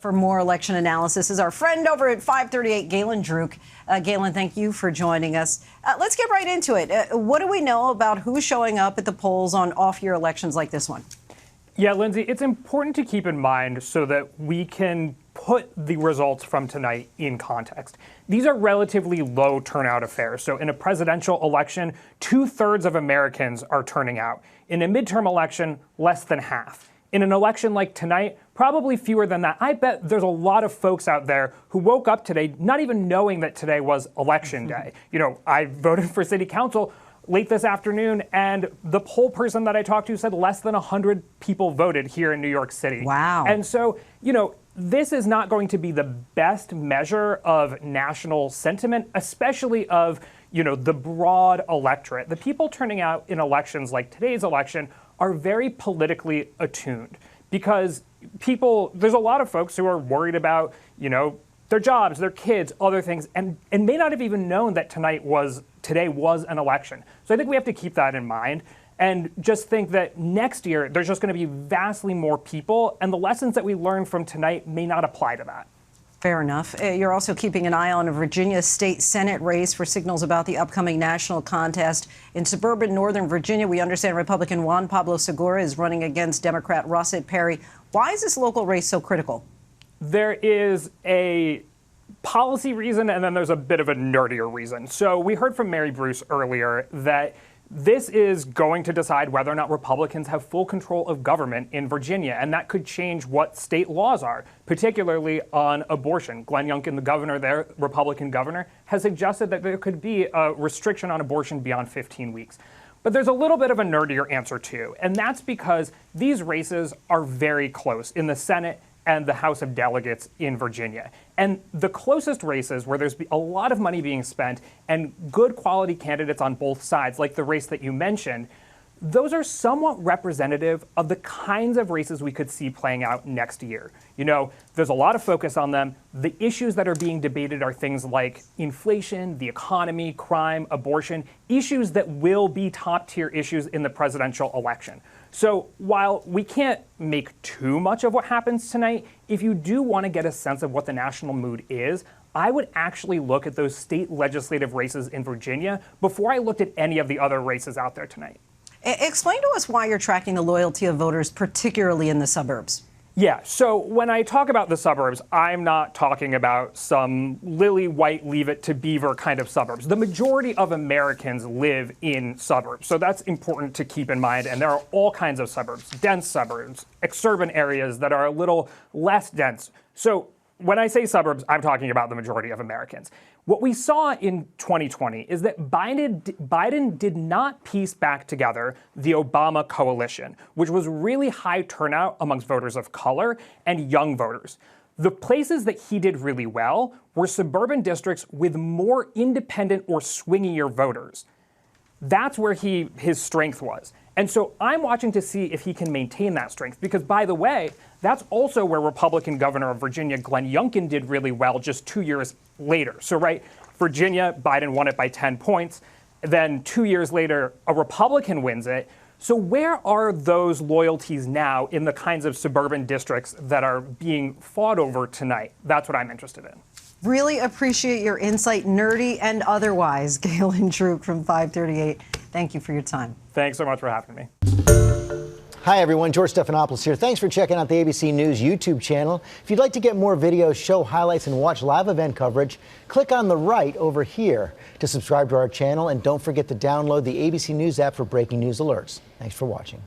For more election analysis is our friend over at 538, Galen Druke. Galen, thank you for joining us. Let's get right into it. What do we know about who's showing up at the polls on off-year elections like this one? Yeah, Lindsay, it's important to keep in mind so that we can put the results from tonight in context. These are relatively low turnout affairs. So in a presidential election, 2/3 of Americans are turning out. In a midterm election, less than half. In an election like tonight, probably fewer than that. I bet there's a lot of folks out there who woke up today not even knowing that today was election day. You know, I voted for city council late this afternoon, and the poll person that I talked to said less than 100 people voted here in New York City. Wow. And so, you know, this is not going to be the best measure of national sentiment, especially of, you know, the broad electorate. The people turning out in elections like today's election are very politically attuned because there's a lot of folks who are worried about, you know, their jobs, their kids, other things, and may not have even known that today was an election. So I think we have to keep that in mind and just think that next year there's just going to be vastly more people, and the lessons that we learned from tonight may not apply to that. Fair enough. You're also keeping an eye on a Virginia state Senate race for signals about the upcoming national contest. In suburban Northern Virginia, we understand Republican Juan Pablo Segura is running against Democrat Rossett Perry. Why is this local race so critical? There is a policy reason, and then there's a bit of a nerdier reason. So we heard from Mary Bruce earlier that this is going to decide whether or not Republicans have full control of government in Virginia, and that could change what state laws are, particularly on abortion. Glenn Youngkin, the governor there, Republican governor, has suggested that there could be a restriction on abortion beyond 15 weeks. But there's a little bit of a nerdier answer too, and that's because these races are very close in the Senate and the House of Delegates in Virginia. And the closest races where there's a lot of money being spent and good quality candidates on both sides, like the race that you mentioned, those are somewhat representative of the kinds of races we could see playing out next year. You know, there's a lot of focus on them. The issues that are being debated are things like inflation, the economy, crime, abortion, issues that will be top-tier issues in the presidential election. So while we can't make too much of what happens tonight, if you do want to get a sense of what the national mood is, I would actually look at those state legislative races in Virginia before I looked at any of the other races out there tonight. Explain to us why you're tracking the loyalty of voters, particularly in the suburbs. Yeah, so when I talk about the suburbs, I'm not talking about some lily white, leave it to beaver kind of suburbs. The majority of Americans live in suburbs, so that's important to keep in mind. And there are all kinds of suburbs, dense suburbs, exurban areas that are a little less dense. So when I say suburbs, I'm talking about the majority of Americans. What we saw in 2020 is that Biden did not piece back together the Obama coalition, which was really high turnout amongst voters of color and young voters. The places that he did really well were suburban districts with more independent or swingier voters. That's where his strength was. And so I'm watching to see if he can maintain that strength because, by the way, that's also where Republican governor of Virginia, Glenn Youngkin, did really well just 2 years later. So, right, Virginia, Biden won it by 10 points. Then 2 years later, a Republican wins it. So where are those loyalties now in the kinds of suburban districts that are being fought over tonight? That's what I'm interested in. Really appreciate your insight, nerdy and otherwise. Galen Druke from 538. Thank you for your time. Thanks so much for having me. Hi, everyone. George Stephanopoulos here. Thanks for checking out the ABC News YouTube channel. If you'd like to get more videos, show highlights, and watch live event coverage, click on the right over here to subscribe to our channel. And don't forget to download the ABC News app for breaking news alerts. Thanks for watching.